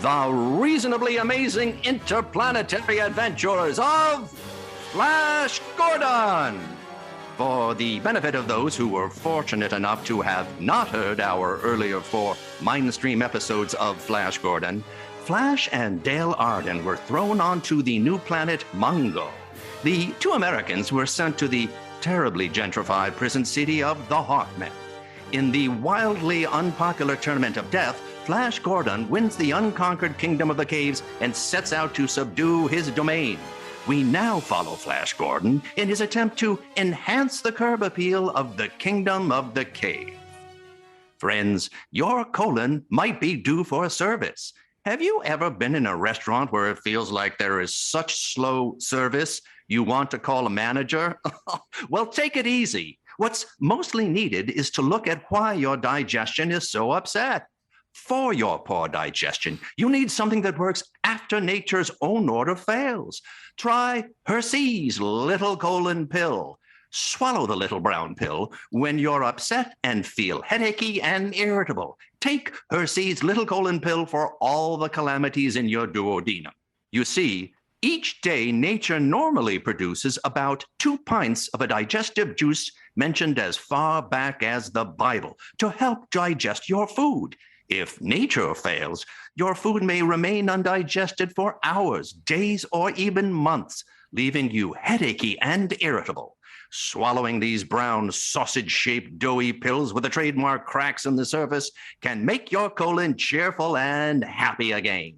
the reasonably amazing interplanetary adventures of Flash Gordon. For the benefit of those who were fortunate enough to have not heard our earlier 4 Mindstream episodes of Flash Gordon, Flash and Dale Arden were thrown onto the new planet Mungo. The 2 Americans were sent to the terribly gentrified prison city of the Hawkman. In the wildly unpopular Tournament of Death, Flash Gordon wins the unconquered Kingdom of the Caves and sets out to subdue his domain. We now follow Flash Gordon in his attempt to enhance the curb appeal of the Kingdom of the Cave. Friends, your colon might be due for a service. Have you ever been in a restaurant where it feels like there is such slow service you want to call a manager? Well, take it easy. What's mostly needed is to look at why your digestion is so upset. For your poor digestion, you need something that works after nature's own order fails. Try Hershey's Little Colon Pill. Swallow the little brown pill when you're upset and feel headachy and irritable. Take Hershey's Little Colon Pill for all the calamities in your duodenum. You see, each day nature normally produces about 2 pints of a digestive juice mentioned as far back as the Bible to help digest your food. If nature fails, your food may remain undigested for hours, days, or even months, leaving you headachy and irritable. Swallowing these brown sausage-shaped doughy pills with the trademark cracks in the surface can make your colon cheerful and happy again.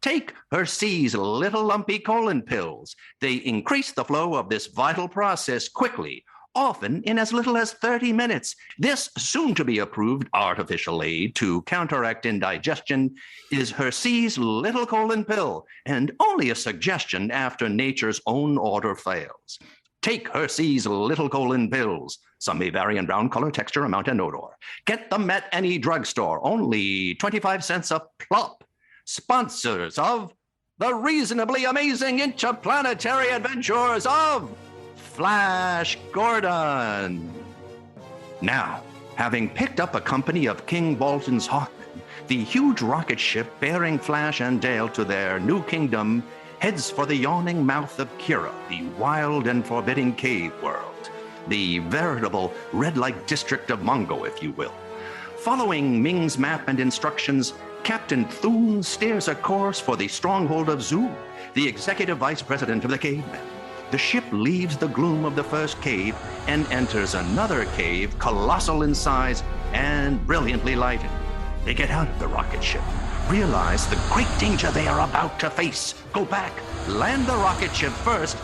Take Hershey's Little Lumpy Colon Pills. They increase the flow of this vital process quickly, often in as little as 30 minutes. This soon-to-be-approved artificial aid to counteract indigestion is Hershey's Little Colon Pill, and only a suggestion after nature's own order fails. Take Hershey's Little Colon Pills. Some may vary in brown color, texture, amount, and odor. Get them at any drugstore, only 25 cents a plop. Sponsors of the reasonably amazing interplanetary adventures of Flash Gordon. Now, having picked up a company of King Bolton's Hawkmen, the huge rocket ship bearing Flash and Dale to their new kingdom heads for the yawning mouth of Kira, the wild and forbidding cave world, the veritable red-light district of Mungo, if you will. Following Ming's map and instructions, Captain Thune steers a course for the stronghold of Zhu, the executive vice president of the cavemen. The ship leaves the gloom of the first cave and enters another cave, colossal in size and brilliantly lighted. They get out of the rocket ship, realize the great danger they are about to face, go back, land the rocket ship first,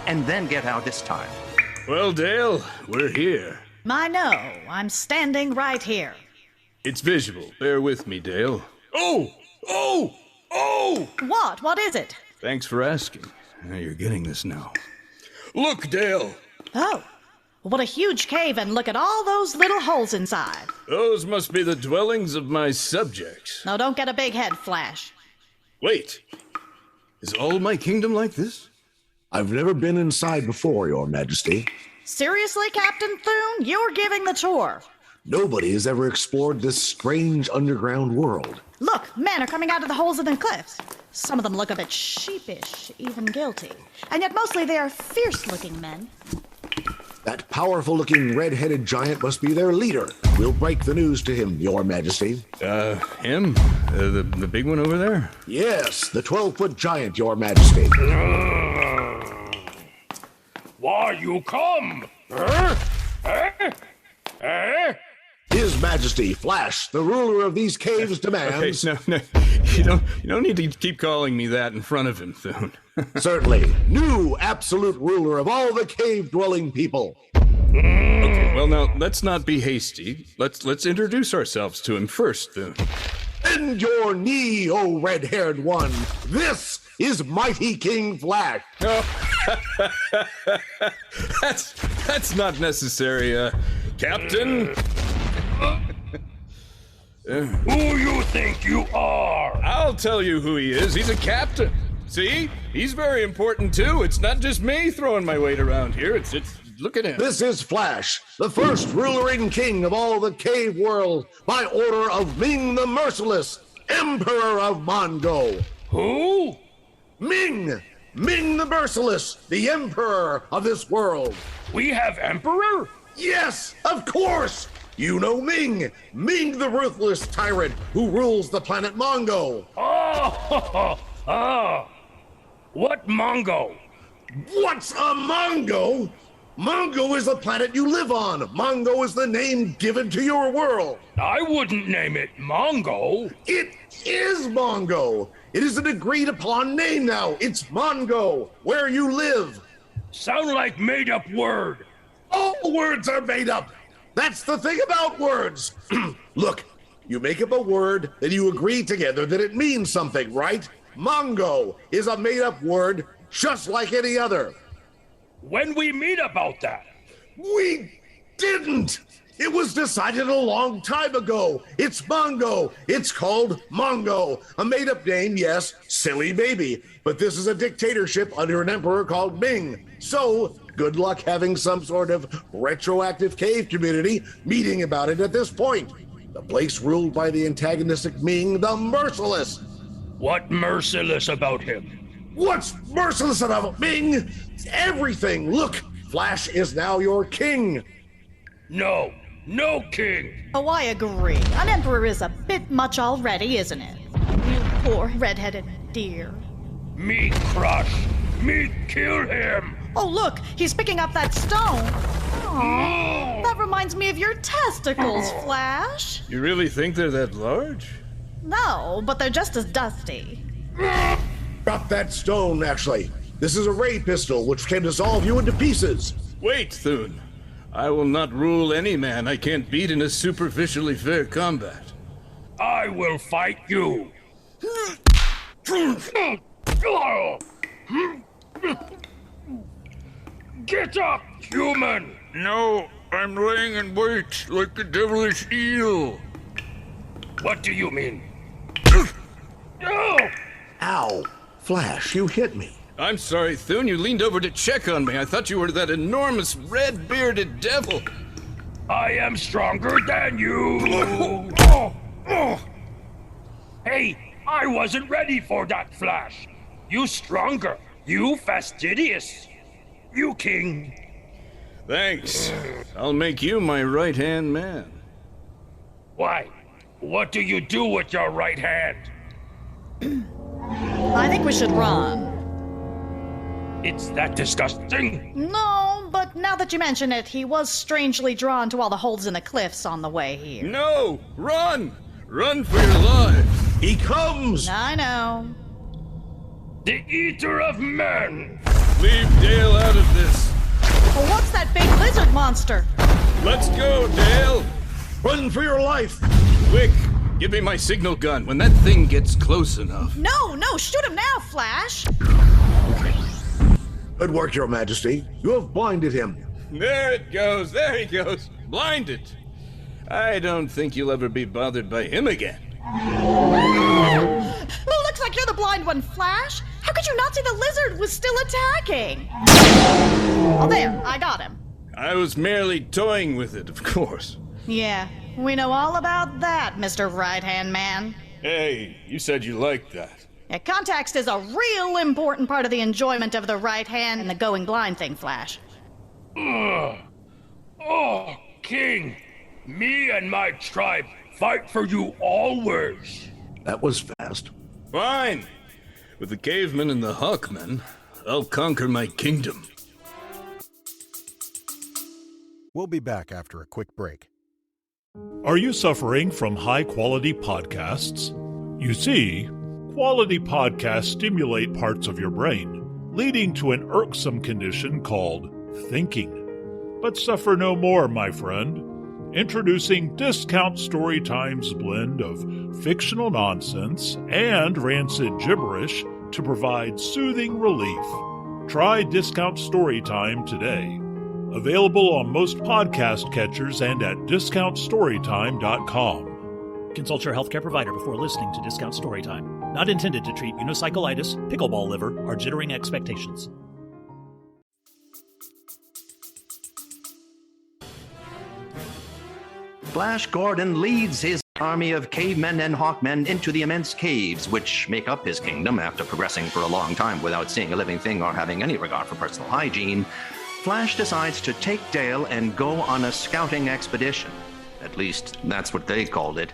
and then get out this time. Well, Dale, we're here. I know. I'm standing right here. It's visual. Bear with me, Dale. Oh! What? What is it? Thanks for asking. Now you're getting this now. Look, Dale! Oh, what a huge cave, and look at all those little holes inside. Those must be the dwellings of my subjects. No, don't get a big head, Flash. Wait, is all my kingdom like this? I've never been inside before, Your Majesty. Seriously, Captain Thune? You're giving the tour. Nobody has ever explored this strange underground world. Look, men are coming out of the holes in the cliffs. Some of them look a bit sheepish, even guilty. And yet mostly they are fierce-looking men. That powerful-looking red-headed giant must be their leader. We'll break the news to him, Your Majesty. Him? The big one over there? Yes, the 12-foot giant, Your Majesty. Why you come? His Majesty, Flash, the ruler of these caves, demands... Okay, no, you don't need to keep calling me that in front of him, Thune. Certainly, new absolute ruler of all the cave-dwelling people. Okay, well now, let's not be hasty. Let's introduce ourselves to him first, Thune. Bend your knee, O red-haired one. This is mighty King Flash. That's not necessary, Captain. Who you think you are? I'll tell you who he is. He's a captain. See? He's very important, too. It's not just me throwing my weight around here. It's look at him. This is Flash, the first ruler and king of all the cave world, by order of Ming the Merciless. Emperor of Mongo. Who? Ming! Ming the Merciless, the Emperor of this world. We have Emperor? Yes, of course! You know Ming! Ming the Ruthless Tyrant who rules the planet Mongo. Oh, what Mongo? What's a Mongo? Mongo is the planet you live on. Mongo is the name given to your world. I wouldn't name it Mongo. It is Mongo. It is an agreed upon name now. It's Mongo, where you live. Sound like made-up word. All words are made up. That's the thing about words. Look, you make up a word, then you agree together that it means something, right? Mongo is a made-up word just like any other. When we meet about that? We didn't. It was decided a long time ago. It's Mongo. It's called Mongo. A made-up name, yes, silly baby. But this is a dictatorship under an emperor called Ming. So, good luck having some sort of retroactive cave community meeting about it at this point. The place ruled by the antagonistic Ming the Merciless. What merciless about him? What's merciless about Ming? Everything. Look, Flash is now your king. No king. Oh, I agree. An emperor is a bit much already, isn't it? You poor red-headed dear. Me crush. Me kill him. Oh, look, he's picking up that stone. Aww, that reminds me of your testicles, Flash. You really think they're that large? No, but they're just as dusty. Drop that stone, actually. This is a ray pistol, which can dissolve you into pieces. Wait, Thune. I will not rule any man I can't beat in a superficially fair combat. I will fight you. Get up, human! No, I'm laying in wait like the devilish eel. What do you mean? Ow. Flash, you hit me. I'm sorry, Thune. You leaned over to check on me. I thought you were that enormous red-bearded devil. I am stronger than you. Hey, I wasn't ready for that, Flash. You stronger. You fastidious. You king. Thanks. I'll make you my right-hand man. Why? What do you do with your right hand? I think we should run. It's that disgusting. No, but now that you mention it, he was strangely drawn to all the holes in the cliffs on the way here. No! Run! Run for your lives! He comes! I know. The Eater of Men! Leave Dale out of this. Well, what's that big lizard monster? Let's go, Dale! Run for your life! Quick! Give me my signal gun when that thing gets close enough. No, shoot him now, Flash! Good work, Your Majesty. You have blinded him. There he goes. Blinded. I don't think you'll ever be bothered by him again. Well, looks like you're the blind one, Flash. How could you not see the lizard was still attacking? Oh, there, I got him. I was merely toying with it, of course. Yeah, we know all about that, Mr. Right-Hand Man. Hey, you said you liked that. Yeah, context is a real important part of the enjoyment of the right hand and the going blind thing, Flash. Oh, King, me and my tribe fight for you always. That was fast. Fine. With the cavemen and the Hawkmen, I'll conquer my kingdom. We'll be back after a quick break. Are you suffering from high-quality podcasts? You see, quality podcasts stimulate parts of your brain, leading to an irksome condition called thinking. But suffer no more, my friend. Introducing Discount Storytime's blend of fictional nonsense and rancid gibberish to provide soothing relief. Try Discount Storytime today. Available on most podcast catchers and at discountstorytime.com. Consult your healthcare provider before listening to Discount Storytime. Not intended to treat unicyclitis, pickleball liver, or jittering expectations. Flash Gordon leads his army of cavemen and hawkmen into the immense caves which make up his kingdom after progressing for a long time without seeing a living thing or having any regard for personal hygiene, Flash decides to take Dale and go on a scouting expedition. At least, that's what they called it.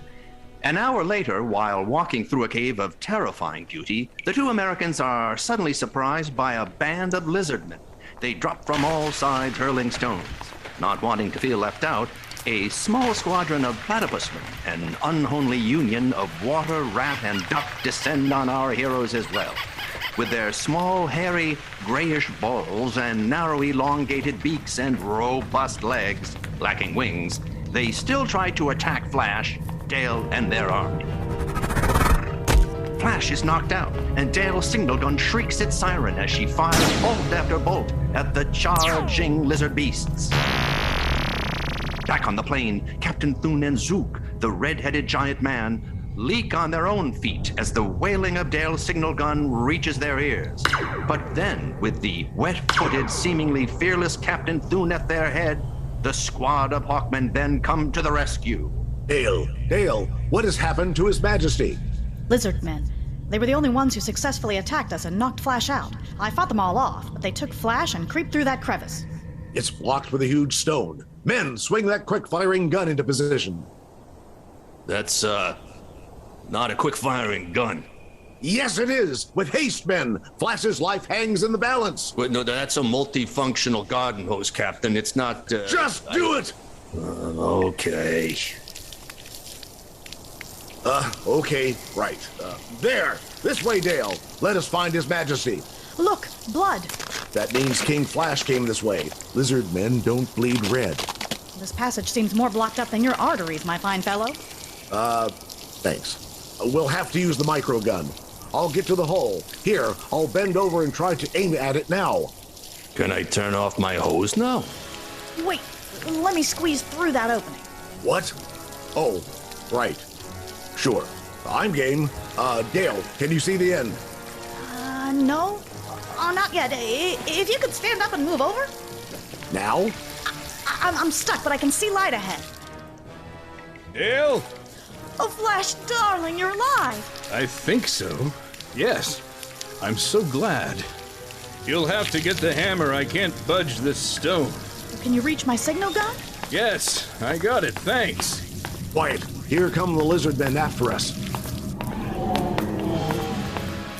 An hour later, while walking through a cave of terrifying beauty, the two Americans are suddenly surprised by a band of lizardmen. They drop from all sides, hurling stones. Not wanting to feel left out, a small squadron of Platypus Men, an unholy union of water, rat, and duck, descend on our heroes as well. With their small, hairy, grayish balls and narrow, elongated beaks and robust legs, lacking wings, they still try to attack Flash, Dale, and their army. Flash is knocked out, and Dale's signal gun shrieks its siren as she fires bolt after bolt at the charging lizard beasts. Back on the plane, Captain Thune and Zook, the red-headed giant man, leak on their own feet as the wailing of Dale's signal gun reaches their ears. But then, with the wet-footed, seemingly fearless Captain Thune at their head, the squad of Hawkmen then come to the rescue. Dale, what has happened to His Majesty? Lizard men. They were the only ones who successfully attacked us and knocked Flash out. I fought them all off, but they took Flash and creeped through that crevice. It's blocked with a huge stone. Men, swing that quick-firing gun into position. That's, not a quick-firing gun. Yes, it is. With haste, men. Flash's life hangs in the balance. Wait, no, that's a multifunctional garden hose, Captain. It's not, Just do it! Okay. Okay, right. There! This way, Dale. Let us find His Majesty. Look, blood. That means King Flash came this way. Lizard men don't bleed red. This passage seems more blocked up than your arteries, my fine fellow. Thanks. We'll have to use the micro gun. I'll get to the hole. Here, I'll bend over and try to aim at it now. Can I turn off my hose now? Wait, let me squeeze through that opening. What? Oh, right. Sure. I'm game. Dale, can you see the end? No. Oh, not yet. If you could stand up and move over. Now? I'm stuck, but I can see light ahead. Dale? Oh, Flash, darling, you're alive. I think so. Yes. I'm so glad. You'll have to get the hammer. I can't budge this stone. Can you reach my signal gun? Yes, I got it. Thanks. Quiet. Here come the lizard men after us.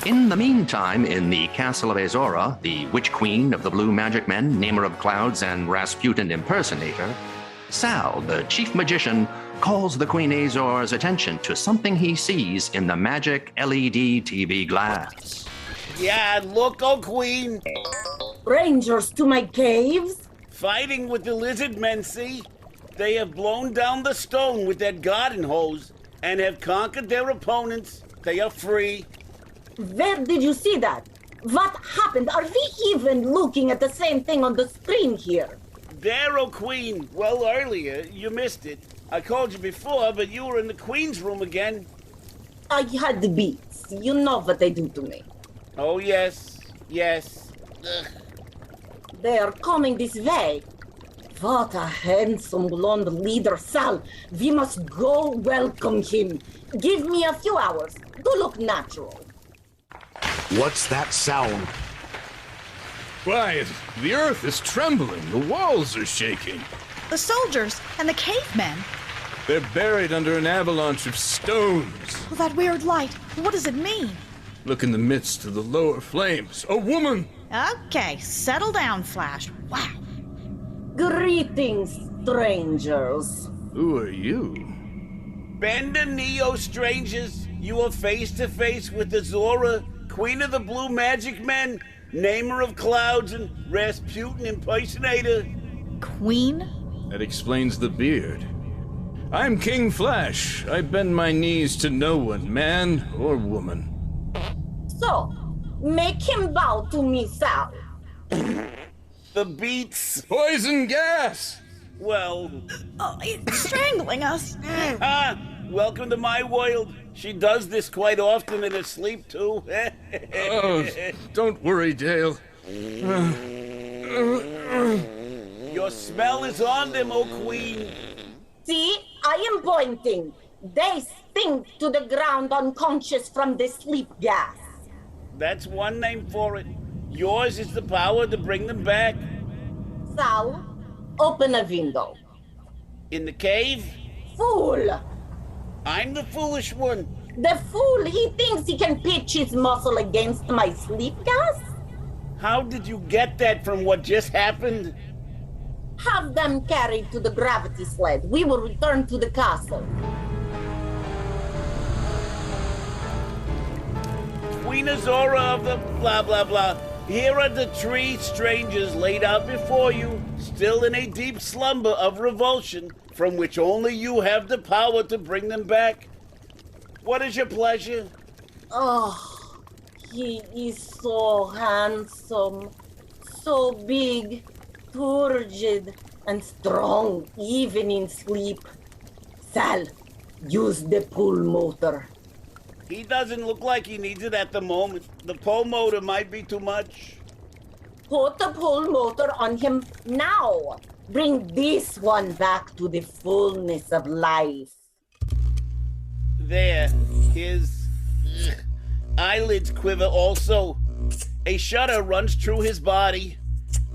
In the meantime, in the castle of Azora, the Witch Queen of the Blue Magic Men, Namer of Clouds, and Rasputin impersonator, Sal, the chief magician, calls the Queen Azor's attention to something he sees in the magic LED TV glass. Yeah, look, oh Queen. Rangers to my caves? Fighting with the lizard men, see? They have blown down the stone with that garden hose and have conquered their opponents. They are free. Where did you see that? What happened? Are we even looking at the same thing on the screen here? There, oh Queen. Well, earlier, you missed it. I called you before, but you were in the Queen's room again. I had the beats. You know what they do to me. Oh, yes. Yes. Ugh. They are coming this way. What a handsome blonde leader, Sal. We must go welcome him. Give me a few hours. Do look natural. What's that sound? Quiet. The earth is trembling. The walls are shaking. The soldiers and the cavemen. They're buried under an avalanche of stones. Oh, that weird light. What does it mean? Look in the midst of the lower flames. A woman! Okay, settle down, Flash. Wow. Greetings, strangers. Who are you? Bend the Neo, strangers. You are face to face with Azora, Queen of the Blue Magic Men, Namer of Clouds, and Rasputin impersonator. Queen? That explains the beard. I'm King Flash. I bend my knees to no one, man or woman. So, make him bow to me, Sal. The beats. Poison gas! Well. Oh, it's strangling us. Welcome to my world. She does this quite often in her sleep, too. Oh, don't worry, Dale. Your smell is on them, oh Queen. See, I am pointing. They sink to the ground unconscious from the sleep gas. That's one name for it. Yours is the power to bring them back. Sal, open a window. In the cave? Fool! I'm the foolish one. The fool, he thinks he can pitch his muscle against my sleep gas? How did you get that from what just happened? Have them carried to the gravity sled. We will return to the castle. Queen Azora of the blah blah blah. Here are the 3 strangers laid out before you, still in a deep slumber of revulsion, from which only you have the power to bring them back. What is your pleasure? Oh, he is so handsome, so big, turgid, and strong, even in sleep. Sal, use the pull motor. He doesn't look like he needs it at the moment. The pull motor might be too much. Put the pull motor on him now. Bring this one back to the fullness of life. There, his eyelids quiver also. A shudder runs through his body.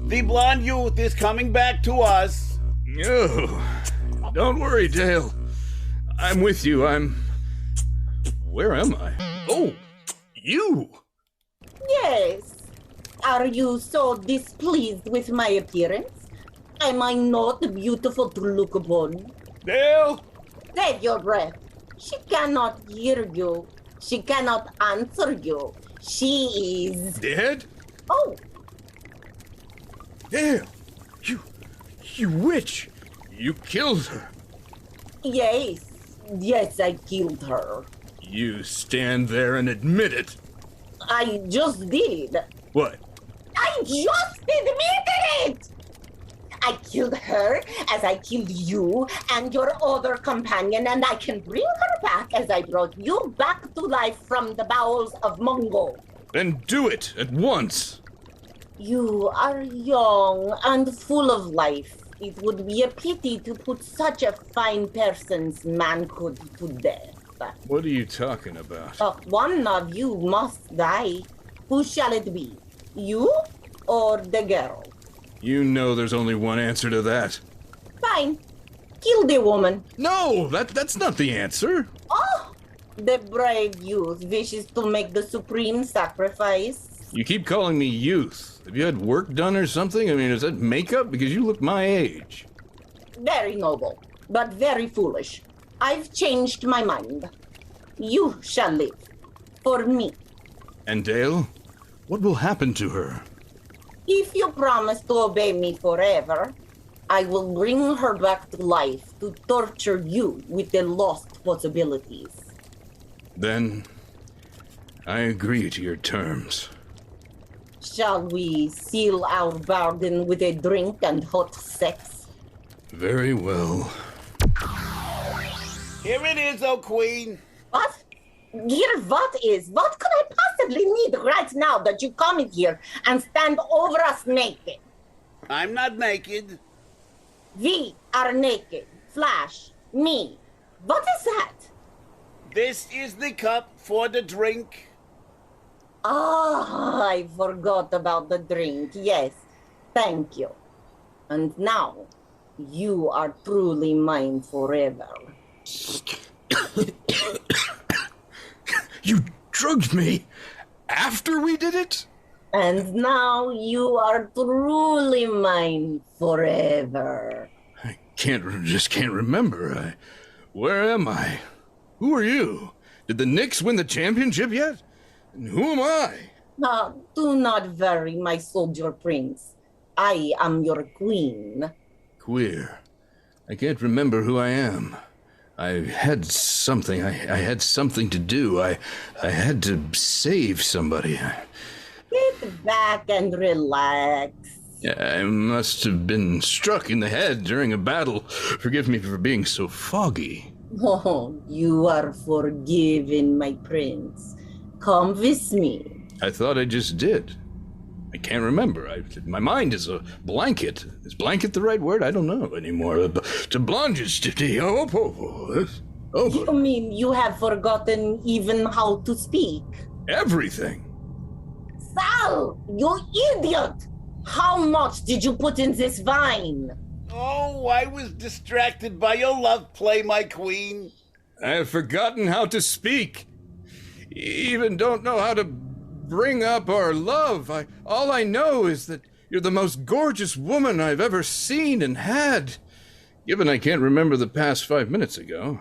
The blonde youth is coming back to us. Oh, don't worry, Dale. I'm with you. Where am I? Oh, you! Yes. Are you so displeased with my appearance? Am I not beautiful to look upon? Dale! Take your breath. She cannot hear you. She cannot answer you. She is... Dead? Oh. Dale! You witch! You killed her! Yes. Yes, I killed her. You stand there and admit it. I just did. What? I just admitted it! I killed her as I killed you and your other companion, and I can bring her back as I brought you back to life from the bowels of Mongo. Then do it at once. You are young and full of life. It would be a pity to put such a fine person's manhood to death. What are you talking about? One of you must die. Who shall it be? You or the girl? You know there's only one answer to that. Fine. Kill the woman. No, that's not the answer. Oh! The brave youth wishes to make the supreme sacrifice. You keep calling me youth. Have you had work done or something? I mean, is that makeup? Because you look my age. Very noble, but very foolish. I've changed my mind. You shall live. For me. And Dale? What will happen to her? If you promise to obey me forever, I will bring her back to life to torture you with the lost possibilities. Then, I agree to your terms. Shall we seal our bargain with a drink and hot sex? Very well. Here it is, oh queen. What? Here, what is? What could I possibly need right now that you come in here and stand over us naked? I'm not naked. We are naked. Flash. Me. What is that? This is the cup for the drink. Ah, I forgot about the drink. Yes. Thank you. And now, you are truly mine forever. You drugged me after we did it? And now you are truly mine forever. I just can't remember. Where am I? Who are you? Did the Knicks win the championship yet? And who am I? Do not worry, my soldier prince. I am your queen. Queer. I can't remember who I am. I had something. I had something to do. I had to save somebody. Get back and relax. I must have been struck in the head during a battle. Forgive me for being so foggy. Oh, you are forgiven, my prince. Come with me. I thought I just did. I can't remember. My mind is a blanket. Is blanket the right word? I don't know anymore. To blonges today. Oh, You mean you have forgotten even how to speak? everything. Sal, you idiot! How much did you put in this wine? Oh, I was distracted by your love play, my queen. I have forgotten how to speak. Even don't know how to bring up our love. All I know is that you're the most gorgeous woman I've ever seen and had. Given I can't remember the past 5 minutes ago.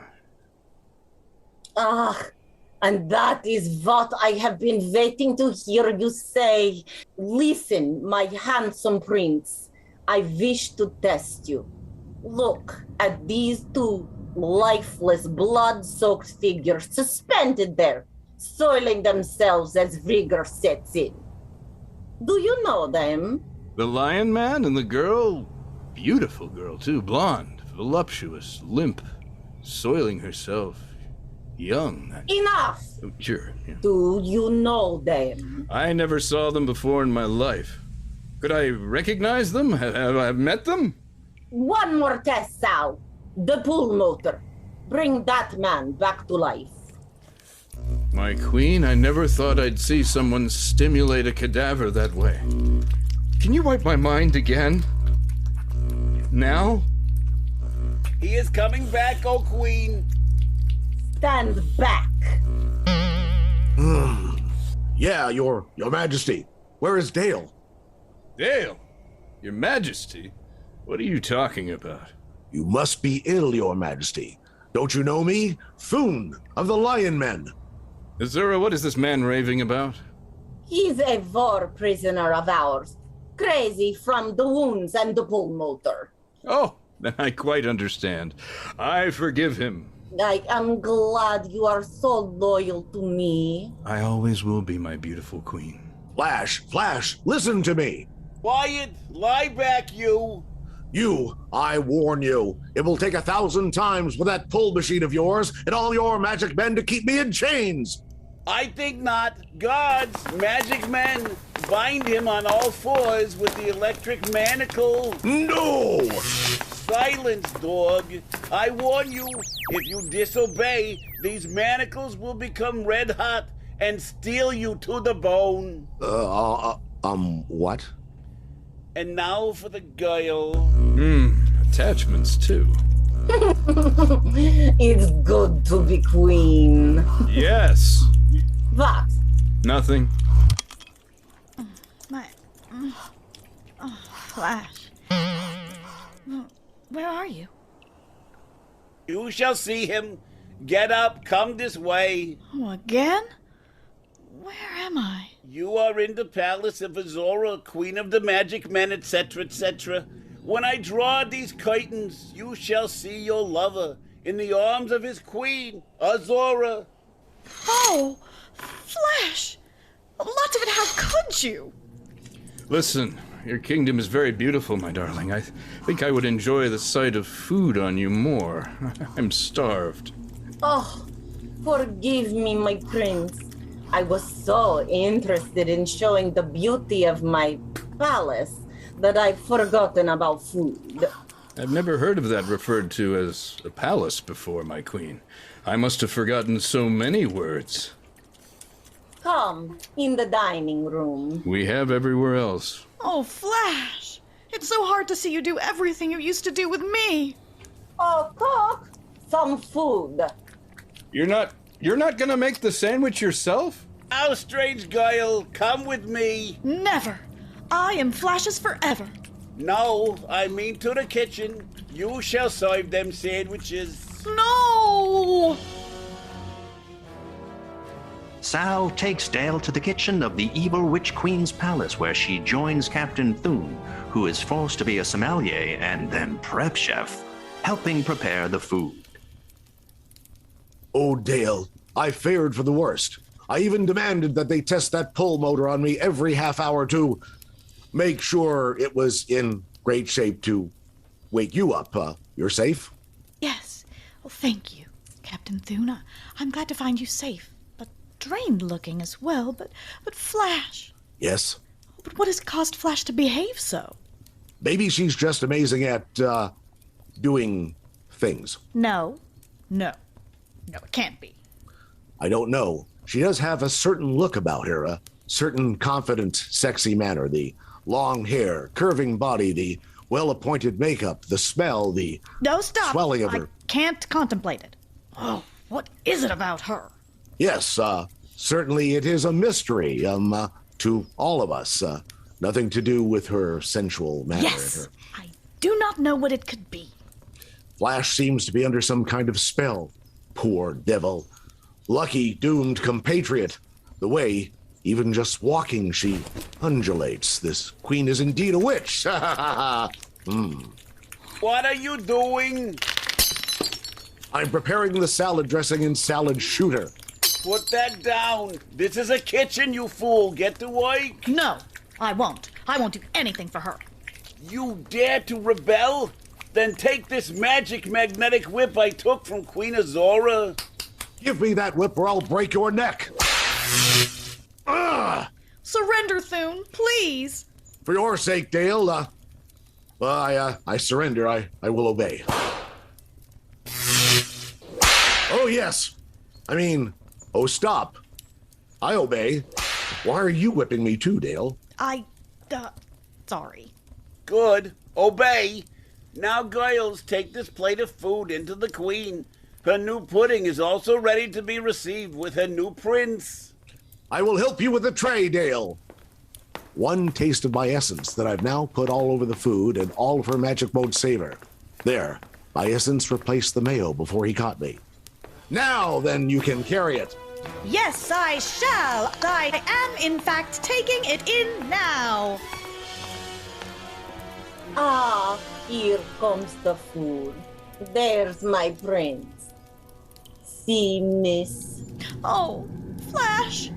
And that is what I have been waiting to hear you say. Listen, my handsome prince, I wish to test you. Look at these two lifeless, blood-soaked figures suspended there, soiling themselves as rigor sets in. Do you know them? The lion man and the girl? Beautiful girl, too. Blonde, voluptuous, limp, soiling herself. Young. Enough! Oh, sure. Yeah. Do you know them? I never saw them before in my life. Could I recognize them? Have I met them? One more test, Sal. The pull motor. Bring that man back to life. My queen, I never thought I'd see someone stimulate a cadaver that way. Can you wipe my mind again? Now? He is coming back, oh queen. Stand back. Yeah, your majesty. Where is Dale? Dale? Your majesty? What are you talking about? You must be ill, your majesty. Don't you know me? Thune of the Lion Men. Azora, what is this man raving about? He's a war prisoner of ours. Crazy from the wounds and the pull motor. Oh, then I quite understand. I forgive him. I am glad you are so loyal to me. I always will be, my beautiful queen. Flash, listen to me. Quiet, lie back, you. You, I warn you, it will take 1,000 times with that pull machine of yours and all your magic men to keep me in chains. I think not. Gods, magic men, bind him on all fours with the electric manacle. No! Silence, dog. I warn you, if you disobey, these manacles will become red hot and steal you to the bone. What? And now for the girl. Attachments too. It's good to be queen. Yes. What? Nothing. Flash. Where are you? You shall see him. Get up, come this way. Oh, again? Where am I? You are in the palace of Azora, queen of the magic men, etc., etc. When I draw these curtains, you shall see your lover in the arms of his queen, Azora. Oh, Flash! Lots of it, how could you? Listen, your kingdom is very beautiful, my darling. I think I would enjoy the sight of food on you more. I'm starved. Oh, forgive me, my prince. I was so interested in showing the beauty of my palace that I've forgotten about food. I've never heard of that referred to as a palace before, my queen. I must have forgotten so many words. Come, in the dining room. We have everywhere else. Oh, Flash! It's so hard to see you do everything you used to do with me. Oh, cook, some food. You're not gonna make the sandwich yourself? Oh, strange girl, come with me. Never. I am Flash's forever. No, I mean to the kitchen. You shall serve them sandwiches. No! Sal takes Dale to the kitchen of the evil Witch Queen's palace, where she joins Captain Thune, who is forced to be a sommelier and then prep chef, helping prepare the food. Oh, Dale, I feared for the worst. I even demanded that they test that pull motor on me every half hour to make sure it was in great shape to wake you up. You're safe? Yes. Well, thank you, Captain Thune. I'm glad to find you safe. Drained looking as well, but Flash. Yes? But what has caused Flash to behave so? Maybe she's just amazing at, doing things. No. No, it can't be. I don't know. She does have a certain look about her, a certain confident, sexy manner, the long hair, curving body, the well-appointed makeup, the smell, the No, stop. swelling of I her. can't contemplate it. Oh, what is it about her? Yes, certainly it is a mystery, to all of us. Nothing to do with her sensual manner. Yes, And her I do not know what it could be. Flash seems to be under some kind of spell. Poor devil. Lucky, doomed compatriot. The way, even just walking, she undulates. This queen is indeed a witch. What are you doing? I'm preparing the salad dressing and salad shooter. Put that down. This is a kitchen, you fool. Get to work. No, I won't. I won't do anything for her. You dare to rebel? Then take this magic magnetic whip I took from Queen Azora. Give me that whip or I'll break your neck. Surrender, Thune, please. For your sake, Dale, I surrender. I will obey. Oh, yes. I mean, oh, stop. I obey. Why are you whipping me too, Dale? Sorry. Good. Obey. Now, girls, take this plate of food into the queen. Her new pudding is also ready to be received with her new prince. I will help you with the tray, Dale. One taste of my essence that I've now put all over the food and all of her magic mode savor. There, my essence replaced the mayo before he caught me. Now, then, you can carry it. Yes, I shall. I am, in fact, taking it in now. Ah, here comes the food. There's my prince. See, miss. Oh, Flash.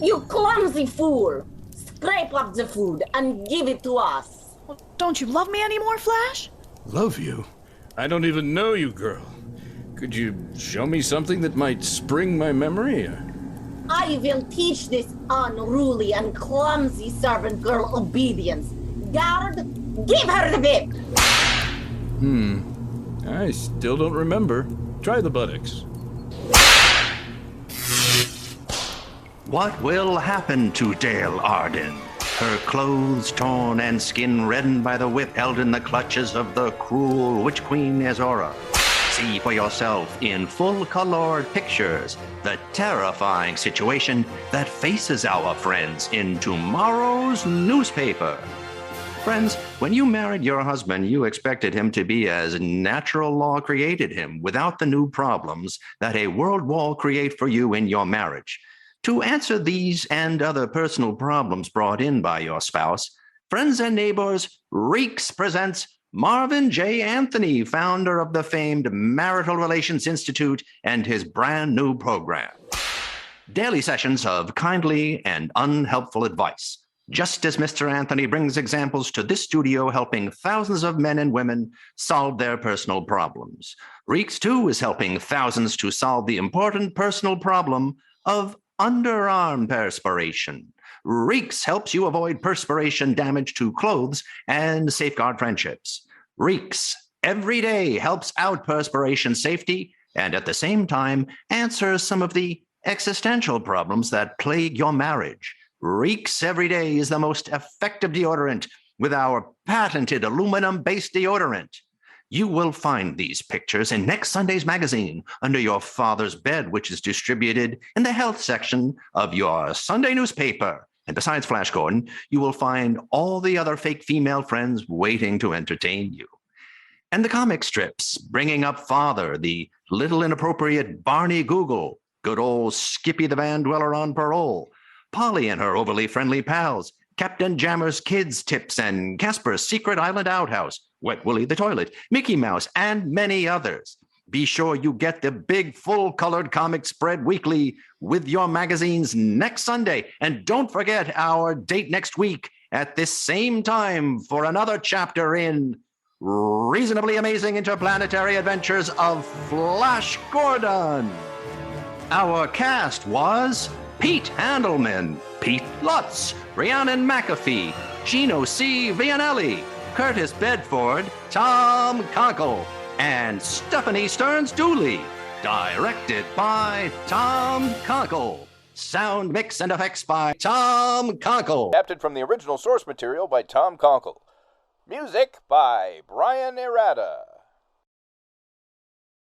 You clumsy fool! Scrape up the food and give it to us. Well, don't you love me anymore, Flash? Love you? I don't even know you, girl. Could you show me something that might spring my memory? I will teach this unruly and clumsy servant girl obedience. Guard, give her the whip! I still don't remember. Try the buttocks. What will happen to Dale Arden? Her clothes torn and skin reddened by the whip held in the clutches of the cruel Witch Queen Azora. See for yourself in full-colored pictures the terrifying situation that faces our friends in tomorrow's newspaper. Friends, when you married your husband, you expected him to be as natural law created him, without the new problems that a world war create for you in your marriage. To answer these and other personal problems brought in by your spouse, Friends and Neighbors, Reeks presents Marvin J. Anthony, founder of the famed Marital Relations Institute, and his brand new program. Daily sessions of kindly and unhelpful advice. Just as Mr. Anthony brings examples to this studio helping thousands of men and women solve their personal problems, Reeks, too, is helping thousands to solve the important personal problem of underarm perspiration. Reeks helps you avoid perspiration damage to clothes and safeguard friendships. Reeks every day helps out perspiration safety and at the same time answers some of the existential problems that plague your marriage. Reeks every day is the most effective deodorant with our patented aluminum-based deodorant. You will find these pictures in next Sunday's magazine under your father's bed, which is distributed in the health section of your Sunday newspaper. And besides Flash Gordon, you will find all the other fake female friends waiting to entertain you. And the comic strips, bringing up Father, the little inappropriate Barney Google, good old Skippy the Van Dweller on parole, Polly and her overly friendly pals, Captain Jammer's Kids Tips and Casper's Secret Island Outhouse, Wet Willie the Toilet, Mickey Mouse, and many others. Be sure you get the big full-colored comic spread weekly with your magazines next Sunday. And don't forget our date next week at this same time for another chapter in Reasonably Amazing Interplanetary Adventures of Flash Gordon. Our cast was Pete Handelman, Pete Lutz, Rhiannon McAfee, Gino C. Vianelli, Kurtis Bedford, Tom Konkle, and Stephanie Stearns Dulli. Directed by Tom Konkle. Sound mix and effects by Tom Konkle. Adapted from the original source material by Tom Konkle. Music by Brian Irada.